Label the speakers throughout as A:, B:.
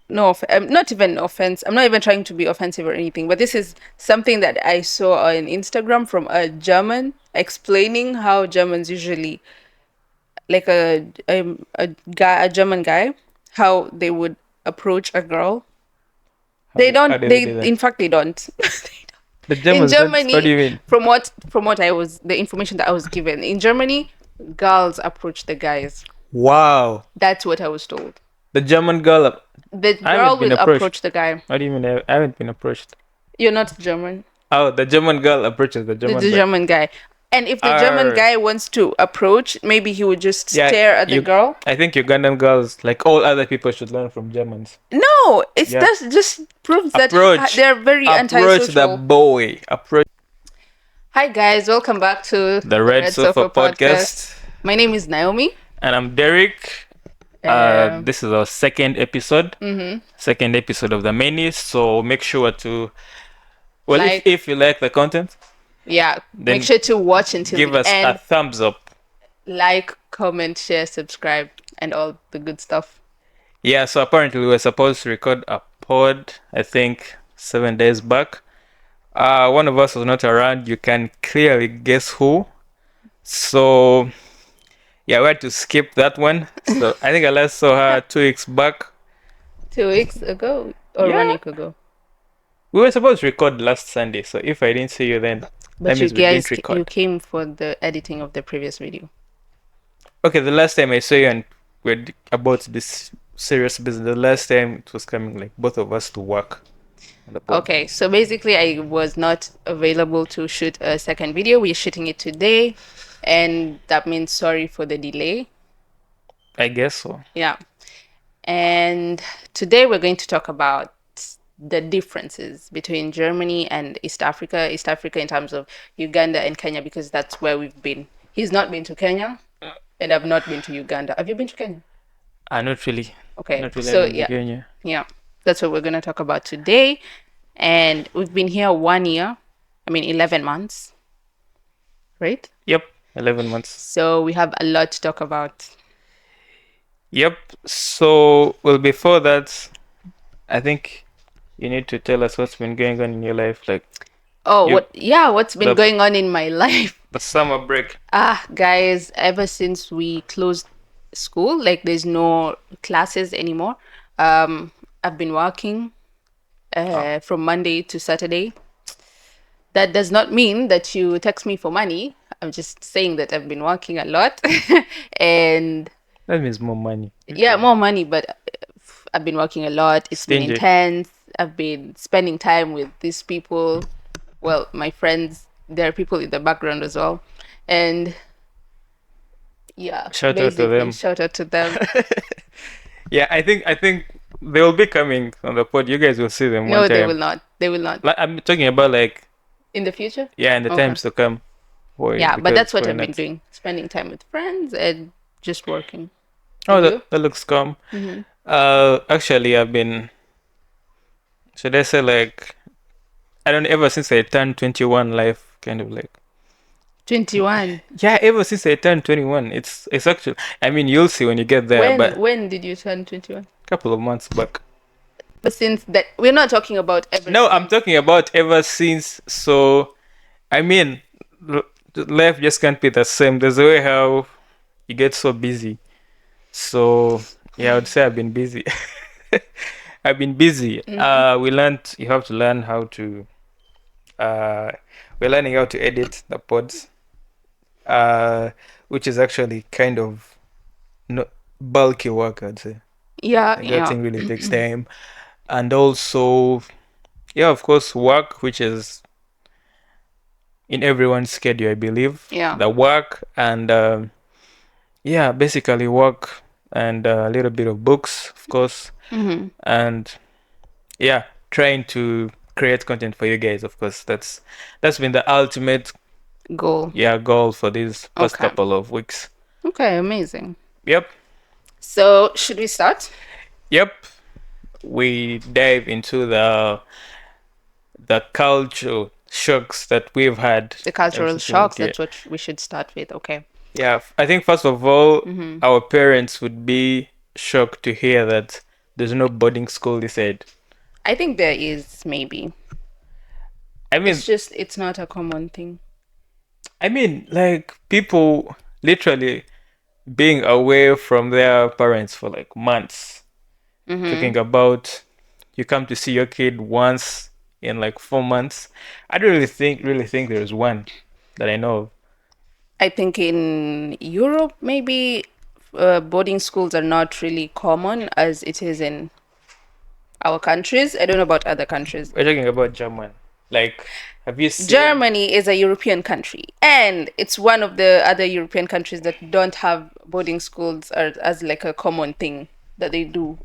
A: not even offense. I'm not even trying to be offensive or anything, but this is something that I saw on Instagram from a German explaining how Germans usually, like a German guy, how they would approach a girl. They
B: How
A: don't.
B: do they
A: They
B: do that?
A: in fact they don't.
B: The
A: In
B: Germans don't. What do
A: Germany,
B: you mean?
A: from what I was the information that I was given in Germany, girls approach the guys.
B: Wow.
A: That's what I was told.
B: The German girl.
A: The
B: I
A: girl
B: haven't been
A: will
B: approached.
A: approach the guy.
B: What do you mean? I haven't been approached.
A: You're not German.
B: Oh, the German girl approaches the
A: The
B: German boy.
A: German guy. And if the German
B: Arr.
A: guy wants to approach, maybe he would just
B: Yeah,
A: stare at the
B: you.
A: girl.
B: I think Ugandan girls, like all other people, should learn from Germans.
A: No, it's
B: Yeah.
A: that just proves that
B: Approach.
A: they're very
B: Approach the
A: antisocial.
B: boy. Approach
A: Hi guys, welcome back to
B: the Red
A: Red
B: Sofa
A: Sofa Podcast.
B: podcast.
A: My name is Naomi.
B: And I'm Derek.
A: Um,
B: This is our second episode.
A: mhm.
B: Second episode of the mini. So make sure to. Well,
A: Like-
B: if you like the content,
A: Yeah,
B: Then
A: make sure to watch until
B: give
A: the
B: us a
A: end.
B: thumbs up.
A: Like, comment, share, subscribe, and all the good stuff.
B: Yeah, so apparently we were supposed to record a pod, I think 7 days back. One of us was not around. You can clearly guess who. So, yeah, we had to skip that one. So I think I last saw her 2 weeks back.
A: 2 weeks ago or
B: Yeah.
A: 1 week ago.
B: We were supposed to record last Sunday. So if I didn't see you then, that
A: But you
B: means we
A: guys,
B: didn't record.
A: you came for the editing of the previous video.
B: Okay, the last time I saw you and we're about this serious business, the last time it was coming like both of us to work on the pod.
A: Okay, so basically I was not available to shoot a second video. We're shooting it today, and that means sorry for the delay.
B: I guess so.
A: Yeah. And today we're going to talk about the differences between Germany and East Africa. East Africa in terms of Uganda and Kenya, because that's where we've been. He's not been to Kenya, and I've not been to Uganda. Have you been to Kenya?
B: Not really.
A: Okay,
B: Not really.
A: so
B: I've been
A: yeah.
B: to Kenya.
A: Yeah, that's what we're going to talk about today. And we've been here 1 year, 11 months, right?
B: Yep, 11 months.
A: So we have a lot to talk about.
B: Yep. So, well, before that, I think you need to tell us what's been going on in your life, like
A: Oh,
B: You-
A: what's been
B: the-
A: going on in my life?
B: the summer break.
A: Guys, ever since we closed school, like there's no classes anymore. I've been working from Monday to Saturday. That does not mean that you text me for money. I'm just saying that I've been working a lot. And
B: That means more money.
A: yeah, more money, but I've been working a lot. It's been
B: Stingy.
A: intense. I've been spending time with these people. Well, my friends, there are people in the background as well. And yeah,
B: Shout out to
A: basically,
B: them.
A: Shout out to them.
B: Yeah, I think they will be coming on the pod. You guys will see them
A: No,
B: one time.
A: they will not. They will not.
B: Like, I'm talking about like
A: In the future?
B: in the
A: Okay.
B: times to come. Why-
A: Yeah, but
B: because
A: that's what
B: why
A: I've been
B: not?
A: doing. Spending time with friends and just working.
B: Oh,
A: And you?
B: that looks calm.
A: Mm-hmm.
B: Actually, I've been. Should I say like, I don't know, ever since I turned 21, life kind of like.
A: 21.
B: Yeah, ever since I turned 21, it's actually. I mean, you'll see when you get there, but
A: When did you turn 21?
B: a couple of months back.
A: But since that, we're not talking about ever.
B: No, I'm talking about ever since. So, I mean, life just can't be the same. There's a way how you get so busy. So, yeah, I would say I've been busy. I've been busy. We learned. You have to learn how to. We're learning how to edit the pods, which is actually kind of bulky work, I'd say.
A: Yeah,
B: That
A: yeah.
B: thing really takes time. And also, yeah, of course, work, which is in everyone's schedule, I believe.
A: Yeah.
B: The work and, yeah, basically work and a little bit of books, of course.
A: Mm-hmm.
B: And, yeah, trying to create content for you guys, of course. That's been the ultimate,
A: Goal.
B: goal for these past
A: Okay.
B: couple of weeks.
A: Okay, amazing.
B: Yep.
A: So, should we start?
B: Yep. We dive into the cultural shocks that we've had.
A: The cultural
B: ever since we
A: shocks.
B: were
A: That's what we should start with. Okay.
B: Yeah, I think first of all,
A: Mm-hmm.
B: our parents would be shocked to hear that There's no boarding school, they said.
A: I think there is, maybe.
B: I mean,
A: It's just, it's not a common thing.
B: like people literally being away from their parents for like months. Talking about you come to see your kid once in like 4 months. I don't really think there's one that I know of.
A: I think in Europe, maybe boarding schools are not really common as it is in our countries. I don't know about other countries.
B: We're talking about German. Like, have you seen?
A: Germany is a European country, and it's one of the other European countries that don't have boarding schools as like a common thing that they do.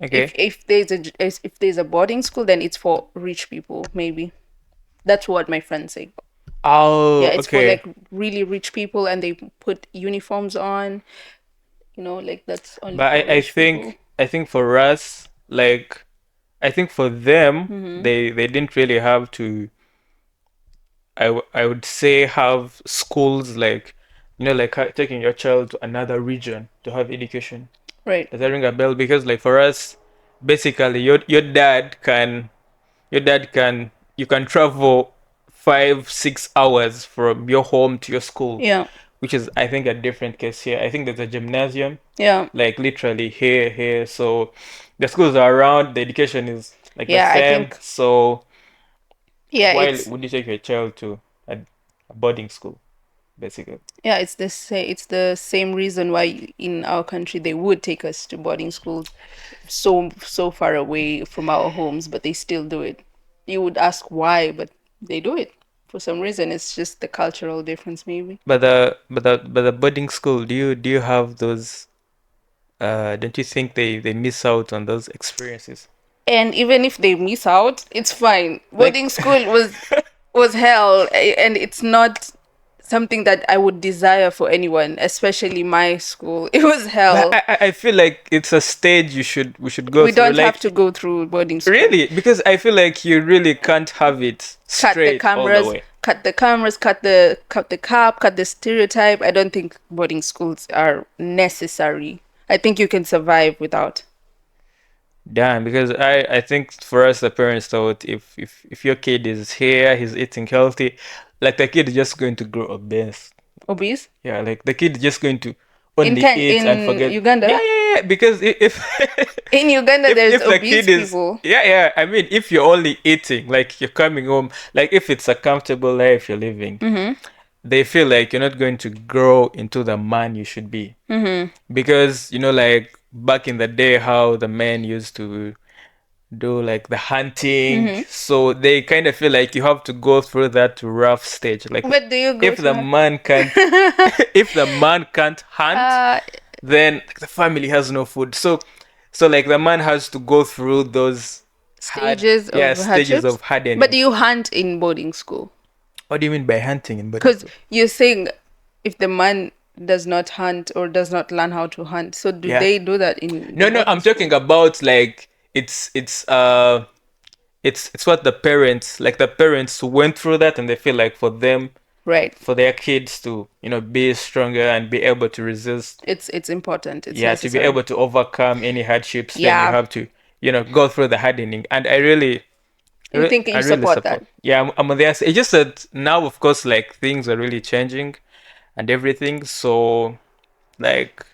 B: Okay.
A: If there's a boarding school, then it's for rich people, maybe. That's what my friends say.
B: Oh,
A: Yeah, it's for
B: okay.
A: like really rich people, and they put uniforms on. Like that's only
B: But
A: for
B: I
A: rich people.
B: think for us, like, I think for them, they didn't really have to. I would say have schools like, like taking your child to another region to have education.
A: Right.
B: Does that ring a bell? Because like for us, basically your dad can you can travel 5-6 hours from your home to your school,
A: Yeah.
B: which is I think a different case here. I think there's a gymnasium
A: Yeah.
B: like literally here. So the schools are around, the education is like the
A: Yeah, I
B: same.
A: think
B: So
A: yeah,
B: why would you take your child to a boarding school, basically?
A: it's the same reason why in our country they would take us to boarding schools so far away from our homes, but they still do it. You would ask why, but they do it. For some reason, it's just the cultural difference, maybe.
B: But the boarding school, do you have those? Don't you think they miss out on those experiences?
A: And even if they miss out, it's fine. Boarding
B: Like,
A: school was hell, and it's not something that I would desire for anyone, especially my school. It was
B: but
A: hell.
B: I feel like it's a stage we should go
A: We
B: through.
A: don't have
B: Like,
A: to go through boarding school.
B: really, because I feel like you really can't have it
A: Cut the
B: straight all the
A: cameras,
B: way.
A: cut the cap, cut the stereotype. I don't think boarding schools are necessary. I think you can survive without.
B: Damn, because I think for us the parents thought if your kid is here, he's eating healthy, like the kid is just going to grow obese.
A: Obese?
B: Yeah, like the kid is just going to
A: In
B: only
A: Ken
B: eat and
A: in
B: forget. Yeah,
A: Uganda?
B: yeah, yeah. Because if
A: In Uganda there's
B: if the
A: obese
B: kid is,
A: people.
B: yeah, I mean, if you're only eating, like you're coming home, like if it's a comfortable life you're living, they feel like you're not going to grow into the man you should be. Because like back in the day, how the men used to do like the hunting, so they kind of feel like you have to go through that rough stage. Like
A: But do you go
B: if the
A: to
B: man can't, if the man can't hunt,
A: uh
B: then like, the family has no food. So like the man has to go through those
A: stages of
B: stages
A: hardships?
B: of hardening.
A: But do you hunt in boarding school?
B: What do you mean by hunting in boarding
A: Because
B: school?
A: you're saying if the man does not hunt or does not learn how to hunt, so do
B: Yeah.
A: they do that in
B: No,
A: the
B: no,
A: boarding
B: I'm talking
A: school?
B: about like it's what the parents went through that, and they feel like for them,
A: Right.
B: for their kids to be stronger and be able to resist,
A: It's important. It's
B: yeah, to be
A: necessary.
B: able to overcome any hardships, then you
A: Yeah.
B: have to go through the hardening. And I really
A: You think
B: I
A: you
B: really
A: support
B: support.
A: that?
B: Yeah, I'm on there. It's just that now, of course, like things are really changing and everything. So, like,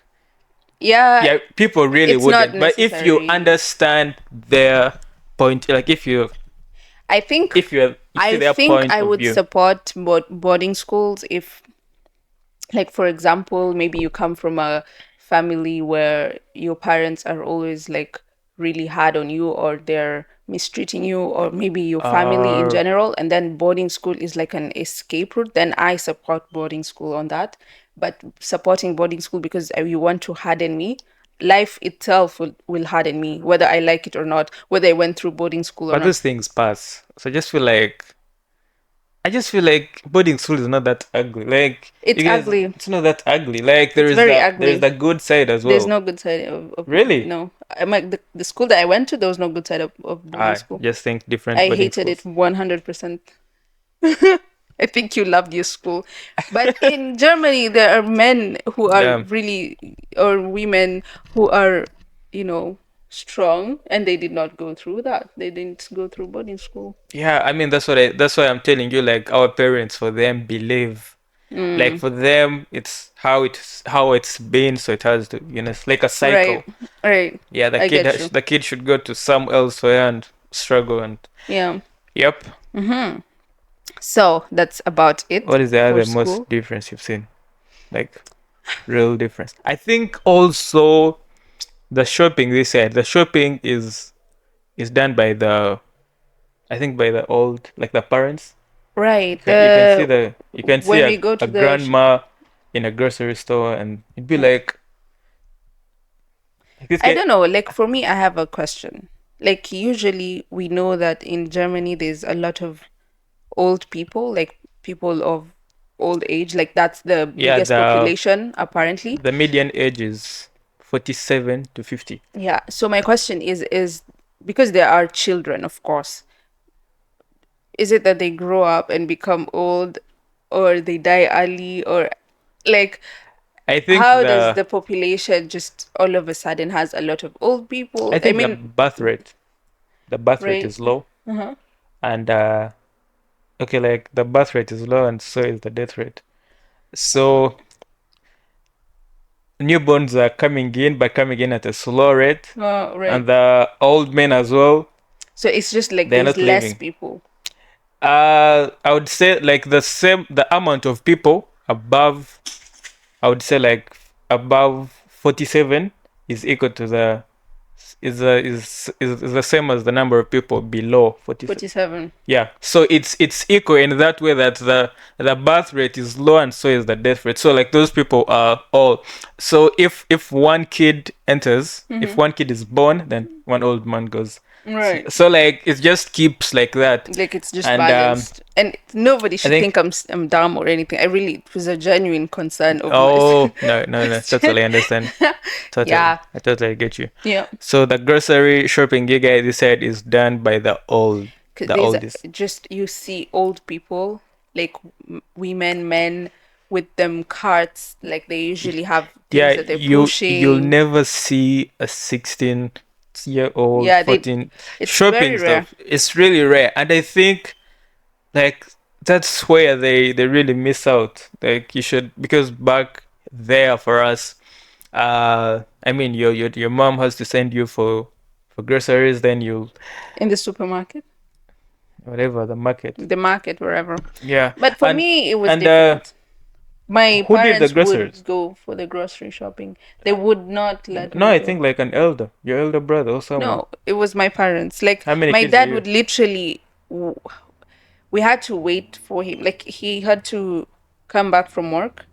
A: Yeah,
B: yeah, people really
A: it's not
B: wouldn't. But if you
A: necessary.
B: understand their point, like
A: I think
B: if you see
A: I
B: their
A: think
B: point
A: I
B: of
A: would
B: view,
A: support boarding schools if, like, for example, maybe you come from a family where your parents are always like really hard on you, or they're mistreating you, or maybe your family in
B: uh,
A: general, and then boarding school is like an escape route, then I support boarding school on that. But supporting boarding school because you want to harden me, life itself will harden me, whether I like it or not, whether I went through boarding school or
B: but
A: not.
B: those things pass. So I just feel like boarding school is not that ugly. Like
A: It's
B: you guys,
A: ugly.
B: it's not that ugly. Like there
A: It's
B: is
A: very
B: the
A: ugly.
B: good side as
A: There's
B: well.
A: no good side of
B: Really?
A: no. The school that I went to, there was no good side of boarding
B: I
A: school.
B: just think different
A: I
B: boarding
A: hated it
B: schools.
A: 100%. I think you loved your school. But in Germany, there are men who are
B: Damn.
A: really, or women who are, you know, strong, and they did not go through that. They didn't go through boarding school.
B: Yeah, I mean that's why I'm telling you, like our parents, for them, believe, like
A: Mm,
B: for them it's how it's been, so it has to, it's like a
A: right,
B: cycle.
A: right.
B: Yeah,
A: I get you.
B: the kid should go to some elsewhere and struggle. And
A: Yeah.
B: yep.
A: So that's about it
B: What is the
A: for
B: other most
A: school.
B: difference you've seen, like real difference? I think also the shopping, they said the shopping is done by the, I think by the old, like the parents.
A: Right.
B: You can see
A: When we go
B: a
A: to
B: grandma in a grocery store, and it'd be like this
A: I
B: guy.
A: don't know, like for me, I have a question. Like usually we know that in Germany there's a lot of old people, like people of old age, like that's the
B: Yeah,
A: biggest population apparently.
B: the median age is 47 to 50.
A: Yeah. So my question is because there are children, of course, is it that they grow up and become old or they die early or like
B: I think
A: how does the population just all of a sudden has a lot of old people?
B: I
A: I
B: think
A: mean,
B: the birth rate
A: right.
B: is low,
A: Uh-huh.
B: and okay, like the birth rate is low, and so is the death rate. So newborns are coming in, but coming in at a slow rate,
A: Oh, right.
B: and the old men as well,
A: So it's just like
B: they're
A: there's
B: not
A: less
B: living.
A: people.
B: I would say like the amount of people above, I would say like above 47 is equal to the is the same as the number of people below 47.
A: 47.
B: Yeah, so it's equal in that way, that the birth rate is low, and so is the death rate. So like those people are all. So if one kid enters, if one kid is born, then one old man goes.
A: Right.
B: So like it just keeps like that.
A: Like it's just
B: And
A: balanced. And nobody
B: I
A: should
B: think
A: think I'm dumb or anything. I really, it was a genuine concern of my
B: oh no,
A: question.
B: totally understand. Totally,
A: Yeah.
B: I totally get you.
A: Yeah.
B: So the grocery shopping gig, I said, is done by
A: Because
B: the
A: there's
B: oldest.
A: just, you see old people, like women, men with them carts, like they usually have things
B: Yeah,
A: that they're
B: you'll
A: pushing.
B: never see a 16-year-old,
A: Yeah,
B: 14
A: it's
B: shopping
A: very rare.
B: stuff. It's really rare, and I think like that's where they really miss out. Like you should, because back there for us, I mean your mom has to send you for groceries, then you
A: In the supermarket,
B: whatever the market.
A: the market, wherever.
B: Yeah,
A: But for me, it was
B: and
A: different. My
B: who did the
A: parents
B: groceries?
A: would go for the grocery shopping. They would not let
B: No,
A: me
B: I
A: go.
B: think like an elder, your elder brother or someone.
A: No, it was my parents. Like
B: How many
A: my
B: kids are
A: dad
B: you?
A: would literally, we had to wait for him. Like he had to come back from work,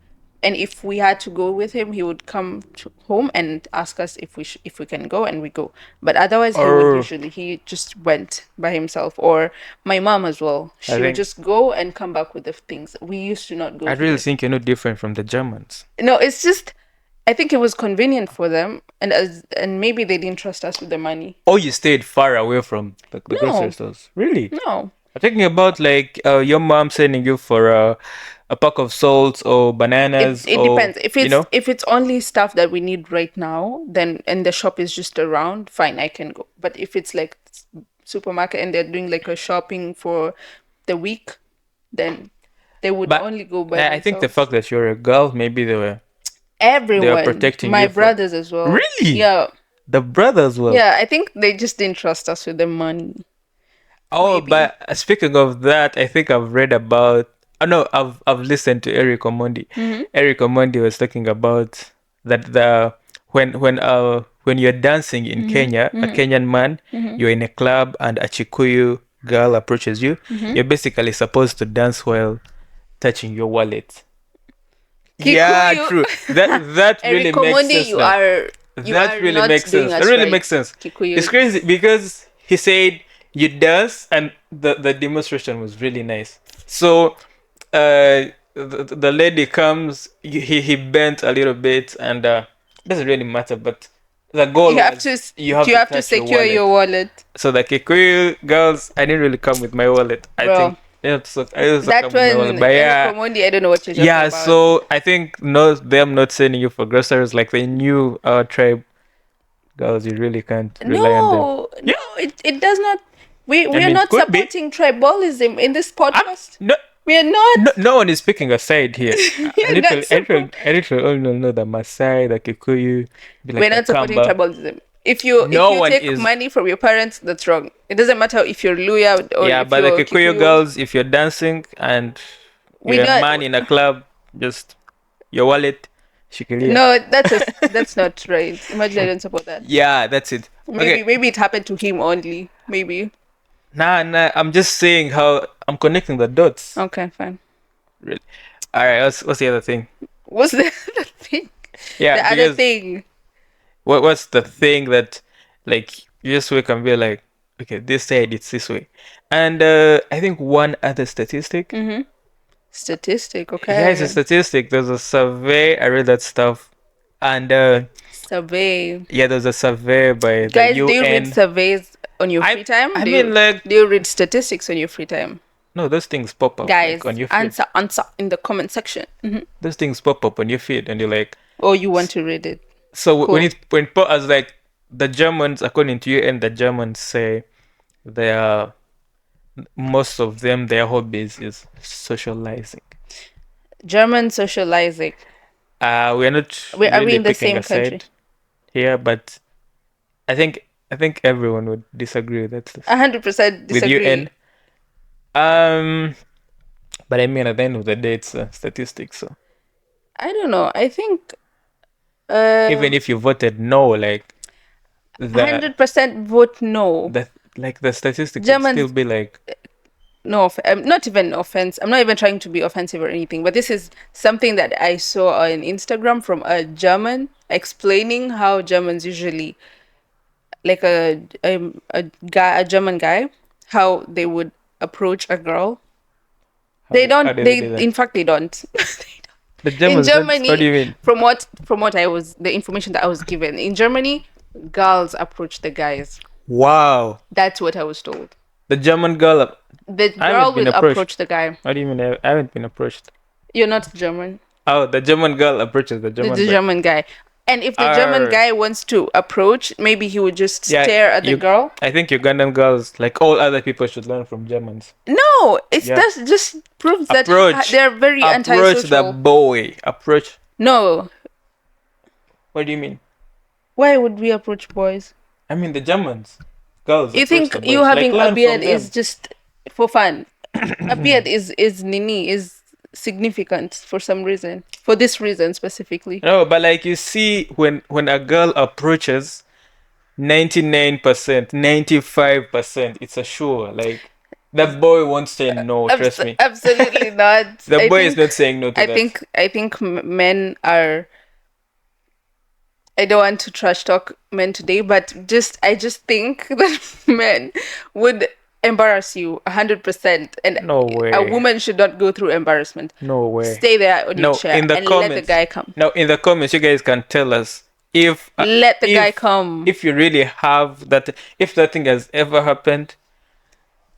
A: and if we had to go with him, he would come to home and ask us if we can go, and we go. But otherwise,
B: Or
A: he just went by himself. Or my mom as well.
B: I
A: She would
B: think
A: just go and come back with the things. We used to not go
B: I really
A: together.
B: think you're no different from the Germans.
A: No, it's just I think it was convenient for them, and maybe they didn't trust us with the money.
B: Or you stayed far away from the grocery
A: No,
B: stores. Really?
A: no.
B: I'm talking about like your mom sending you for a pack of salts or
A: It
B: bananas,
A: it
B: or
A: depends.
B: you know.
A: If it's only stuff that we need right now, then and the shop is just around, fine, I can go. But if it's like supermarket and they're doing like a shopping for the week, then they would
B: But
A: only go by
B: I think the
A: themselves.
B: fact that you're a girl, maybe they were
A: Everyone,
B: protecting
A: my
B: you from.
A: brothers as well.
B: Really?
A: Yeah,
B: The brother as well.
A: yeah. I think they just didn't trust us with the money.
B: Oh,
A: Maybe.
B: but speaking of that, I think I've read about. Oh no, I've listened to Eric Omondi. Eric Omondi was talking about that when you're dancing in Kenya, a Kenyan man, you're in a club and a Chikuyu girl approaches you, you're basically supposed to dance while touching your wallet. Yeah,
A: Kikuyu.
B: true. That really
A: Eric
B: makes
A: Omondi,
B: sense now.
A: you
B: That
A: are
B: really
A: not
B: makes
A: doing
B: sense. That
A: us
B: really
A: right,
B: makes sense.
A: Kikuyu.
B: It's crazy because he said you dance, and the demonstration was really nice. So, the lady comes. He bent a little bit, and doesn't really matter. But the goal
A: You have
B: was
A: to
B: you have
A: you
B: to
A: have to
B: touch your
A: secure
B: wallet.
A: your wallet,
B: So the Kikuyu girls, I didn't really come with my wallet. I
A: bro.
B: think I also
A: That
B: come with my wallet.
A: one,
B: But
A: Eric
B: yeah,
A: Omondi, I don't know what you're talking
B: yeah,
A: about.
B: so I think no, them not sending you for groceries, like they knew our tribe girls, you really can't rely on them.
A: No, it does not. We are
B: mean,
A: not
B: could be.
A: supporting tribalism in this podcast.
B: No,
A: We are not.
B: no one is picking a side here.
A: We are not
B: I literally only know the Maasai, the Kikuyu, be like
A: We're
B: the
A: not supporting
B: Kamba.
A: tribalism. If you
B: No one
A: take
B: is.
A: money from your parents, that's wrong. It doesn't matter if you're Luya or
B: Yeah,
A: if
B: but the
A: you're
B: Kikuyu girls, if you're dancing and
A: We
B: you're a
A: don't-
B: man in a club, just your wallet, shikilia.
A: No, that's not right. Imagine I don't support that.
B: Yeah, that's it.
A: Maybe it happened to him only. Maybe.
B: Nah, I'm just saying how I'm connecting the dots.
A: Okay, fine.
B: Really. All right, what's the other thing?
A: What's the other thing?
B: Yeah,
A: The other
B: because
A: thing.
B: what's the thing that like you just wake and be like, okay, this side it's this way. And I think one other statistic.
A: Statistic, okay.
B: Yeah, it's a statistic. There's a survey. I read that stuff. And
A: Survey.
B: yeah, there's a survey by the
A: Guys,
B: UN.
A: do you read surveys on your free time?
B: I
A: Do
B: mean,
A: you,
B: like,
A: do you read statistics on your free time?
B: no, those things pop up
A: Guys,
B: like, on your feed.
A: answer in the comment section.
B: Those things pop up on your feed, and you're like,
A: Or you want to read it.
B: so
A: Cool.
B: when I was like, the Germans, according to UN, the Germans say most of them, their hobbies is socializing.
A: German socializing.
B: We're not
A: Are we
B: really
A: in the
B: picking
A: same
B: a side
A: country?
B: here, but I think everyone would disagree with that
A: 100%
B: with
A: disagree.
B: UN. But I mean, at the end of the day, it's statistics. So
A: I don't know. I think
B: even if you voted no, like the
A: 100% vote no.
B: the statistics
A: Germans-
B: would still be like,
A: No, not even offense. I'm not even trying to be offensive or anything, but this is something that I saw on Instagram from a German explaining how Germans usually, like a German guy, how they would approach a girl. They
B: how
A: don't.
B: do
A: They
B: do that?
A: in fact they don't.
B: The Germans.
A: In Germany,
B: What do you mean?
A: from what I was, the information that I was given in Germany, girls approach the guys.
B: Wow,
A: That's what I was told.
B: the German girl.
A: The
B: I haven't
A: girl
B: been
A: will
B: approached.
A: approach the guy.
B: What do you mean? I haven't been approached.
A: You're not German.
B: Oh, the German girl approaches the German.
A: The
B: guy.
A: German guy. And if the German
B: Arr.
A: guy wants to approach, maybe he would just
B: Yeah,
A: stare at the girl.
B: I think Ugandan girls, like all other people, should learn from Germans.
A: No, it's
B: Yeah.
A: that's just proves that
B: Approach.
A: they're very
B: Approach
A: antisocial.
B: the boy. Approach.
A: No,
B: What do you mean?
A: why would we approach boys?
B: I mean the Germans. Girls.
A: You
B: approach
A: think
B: the
A: you
B: boys.
A: having
B: Like, learn
A: a
B: from
A: beard
B: them.
A: is just for fun? A beard is significant for some reason. For this reason specifically.
B: No, but like you see, when a girl approaches, 99%, 95%, it's a sure. Like the boy won't say no. Trust me.
A: Absolutely not.
B: The
A: I
B: boy is
A: think-
B: not saying no to that.
A: I think men are. I don't want to trash talk men today, but I just think that men would embarrass you 100%, and
B: No way.
A: a woman should not go through embarrassment.
B: No way.
A: Stay there on
B: No,
A: your chair
B: in the
A: and let the
B: comments.
A: guy come.
B: Now, in the comments, you guys can tell us if
A: Let the
B: if-
A: guy come.
B: If you really have that, if that thing has ever happened.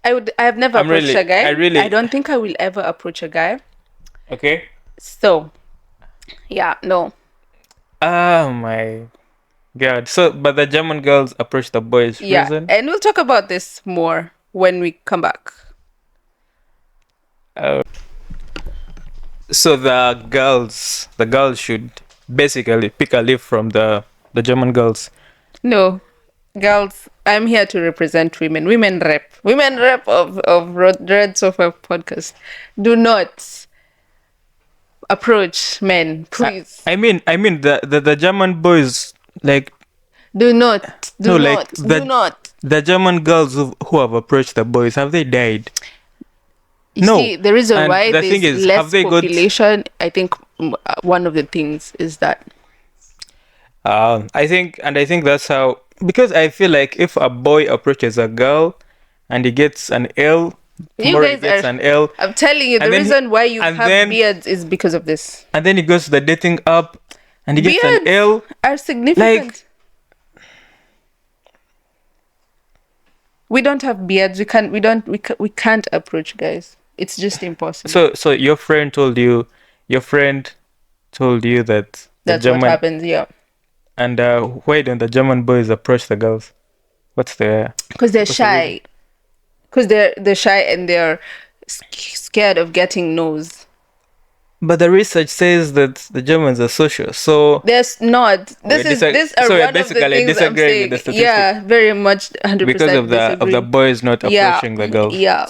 A: I have never
B: I'm
A: approached
B: really-
A: a guy.
B: I really-
A: I don't think I will ever approach a guy.
B: Okay.
A: So, yeah, no.
B: Oh my God. So, but the German girls approach the boys.
A: Yeah,
B: Reason?
A: and we'll talk about this more when we come back.
B: So the girls should basically pick a leaf from the German girls.
A: No, girls, I'm here to represent women. Women rep of Red Sofa podcast. Do not approach men, please.
B: I mean the German boys, like
A: Do not. Do
B: No,
A: not.
B: like the-
A: do not.
B: the German girls who have approached the boys, have they died?
A: You
B: No,
A: see, the reason
B: and
A: why
B: the
A: there's
B: thing is,
A: less
B: have they got-
A: population, I think one of the things is that.
B: I think that's how, because I feel like if a boy approaches a girl and he gets an L,
A: You
B: tomorrow he
A: guys
B: gets
A: are-
B: an L,
A: I'm telling you, the
B: And then he-
A: reason why you
B: and
A: have
B: then-
A: beards is because of this.
B: and then he goes to the dating app and he gets an
A: Beards
B: L.
A: are significant. We don't have beards. We can't approach guys. It's just impossible.
B: So your friend told you that the
A: That's
B: German,
A: what happens. Yeah.
B: And why don't the German boys approach the girls? What's the
A: Because they're
B: what's the reason?
A: shy. Because they're shy and they're scared of getting no's.
B: But the research says that the Germans are social, so
A: There's not. These are
B: so we're
A: one of the
B: basically
A: things I'm
B: disagreeing
A: saying.
B: with the statistic
A: Yeah, very much 100%
B: because of the
A: disagree.
B: boys not
A: Yeah,
B: approaching the girls.
A: yeah,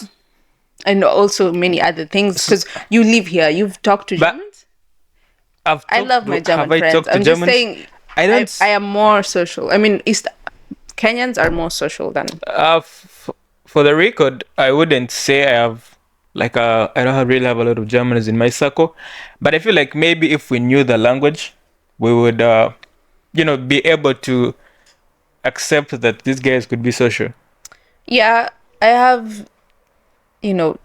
A: and also many other things. Because you live here, you've talked to
B: But
A: Germans. I
B: I
A: love my German
B: have I
A: friends.
B: talked to
A: I'm just
B: Germans?
A: saying,
B: I don't.
A: I am more social. I mean, East Kenyans are more social than.
B: For the record, I wouldn't say I have like I don't really have a lot of Germans in my circle, but I feel like maybe if we knew the language, we would be able to accept that these guys could be social.
A: Yeah, I have,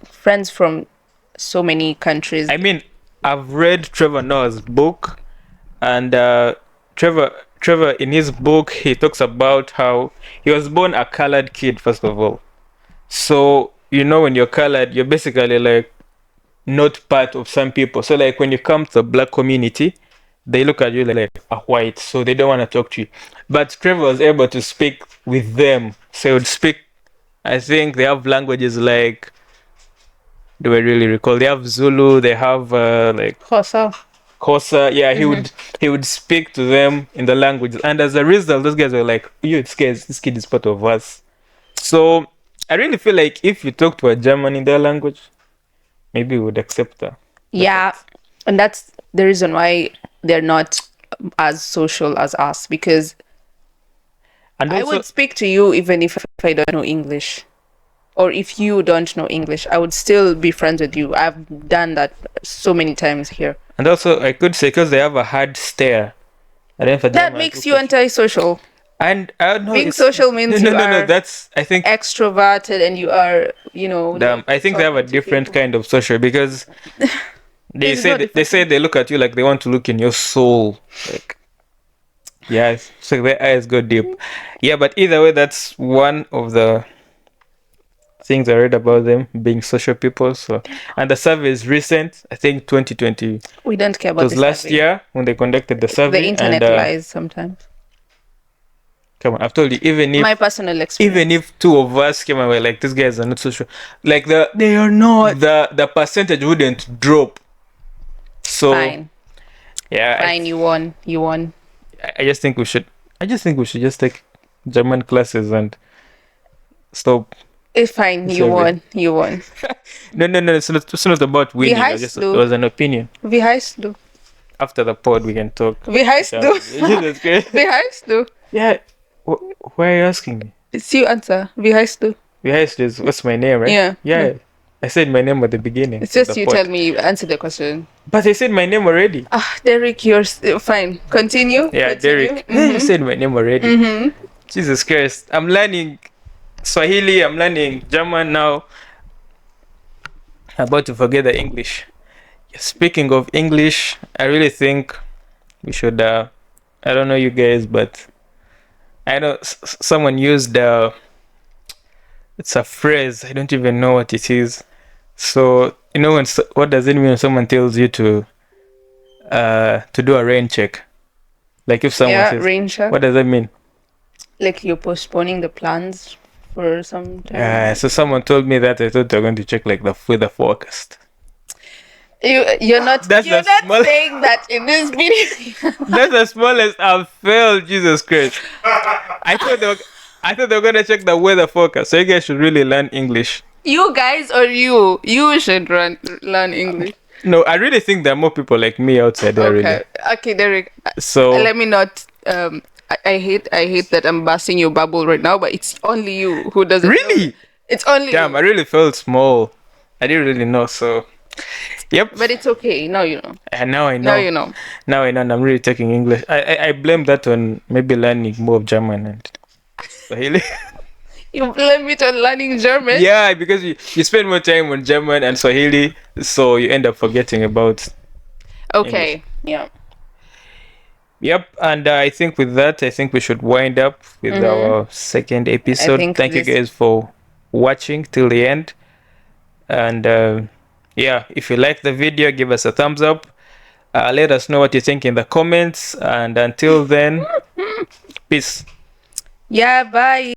A: friends from so many countries.
B: I mean, I've read Trevor Noah's book, and Trevor in his book he talks about how he was born a colored kid first of all. So when you're colored, you're basically like not part of some people. So like when you come to the black community, they look at you like a white, so they don't want to talk to you. But Trevor was able to speak with them. So he would speak. I think they have languages like. Do I really recall? They have Zulu. They have like
A: Xhosa.
B: Xhosa. Yeah, he would speak to them in the language, and as a result, those guys were like, "You, this kid is part of us." So I really feel like if you talk to a German in their language, maybe we would accept that.
A: Yeah, and that's the reason why they're not as social as us, because
B: And
A: I
B: also,
A: would speak to you even if I don't know English. Or if you don't know English, I would still be friends with you. I've done that so many times here.
B: I could say because they have a hard stare. I don't know if a
A: That
B: German
A: makes
B: look
A: you
B: at
A: antisocial.
B: And I don't know.
A: Being
B: It's,
A: social means
B: no,
A: you
B: no, no.
A: are
B: That's I think.
A: extroverted and you are,
B: I think they have a
A: talking to
B: different
A: people.
B: kind of social because they
A: There's no
B: say they
A: difference.
B: say they look at you like they want to look in your soul. Like yeah, so their eyes go deep. Yeah, but either way, that's one of the things I read about them being social people. So, and the survey is recent. I think 2020.
A: We don't care
B: It
A: about
B: was
A: this
B: last
A: survey.
B: year when they conducted the
A: The
B: survey.
A: internet
B: And
A: lies sometimes.
B: come on, I've told you, even
A: My
B: if
A: personal experience.
B: even if two of us came and were like, these guys are not social, like
A: They are not.
B: the percentage wouldn't drop. So
A: Fine.
B: yeah,
A: Fine, you won. You won.
B: I just think we should. I just think we should just take German classes and stop.
A: It's fine. You
B: Survey.
A: won. You won.
B: No. It's not about winning.
A: heißt
B: It
A: du?
B: was an opinion.
A: Wie heißt du?
B: After the pod, we can talk.
A: Wie heißt
B: Yeah.
A: du?
B: Jesus Christ.
A: Wie heißt du?
B: Yeah. Why are you asking me?
A: It's you answer. Wie heißt du?
B: Yes, what's my name, right?
A: Yeah.
B: Yeah. I said my name at the beginning.
A: It's
B: of
A: just
B: the
A: you
B: pod.
A: tell me. Answer the question.
B: But I said my name already.
A: Ah, Derek, you're fine. Continue.
B: Yeah,
A: Continue.
B: Derek. You said my name already.
A: Mm-hmm.
B: Jesus Christ. I'm learning Swahili. I'm learning German now. I'm about to forget the English. Speaking of English, I really think we should. I don't know you guys, but I know someone used. It's a phrase. I don't even know what it is. So what does it mean when someone tells you to do a rain check? Like if someone
A: Yeah,
B: says,
A: rain check.
B: what does that mean?
A: Like you're postponing the plans for some time.
B: So someone told me that I thought they were going to check like the weather forecast.
A: You're not.
B: That's
A: you're
B: the
A: not
B: small-
A: saying that in this video.
B: That's the smallest I've failed. Jesus Christ! I thought they were gonna check the weather forecast. So you guys should really learn English.
A: You guys or you should learn English.
B: No, I really think there are more people like me outside there.
A: Okay.
B: Really.
A: Okay, Derek.
B: So
A: Let me not. I hate that I'm busting your bubble right now, but it's only you who doesn't.
B: really,
A: know. It's only
B: damn,
A: you.
B: I really felt small. I didn't really know. So, yep.
A: But it's okay. Now you know.
B: And now I know.
A: Now you know.
B: Now I know. And I'm really taking English. I blame that on maybe learning more of German and Swahili.
A: You blame it on learning German.
B: Yeah, because you spend more time on German and Swahili, so you end up forgetting about.
A: Okay. Yeah.
B: Yep, and I think with that, I think we should wind up with our second episode.
A: think
B: Thank you
A: this-
B: guys for watching till the end. And yeah, if you like the video, give us a thumbs up. Let us know what you think in the comments. And until then, Peace.
A: Yeah, bye.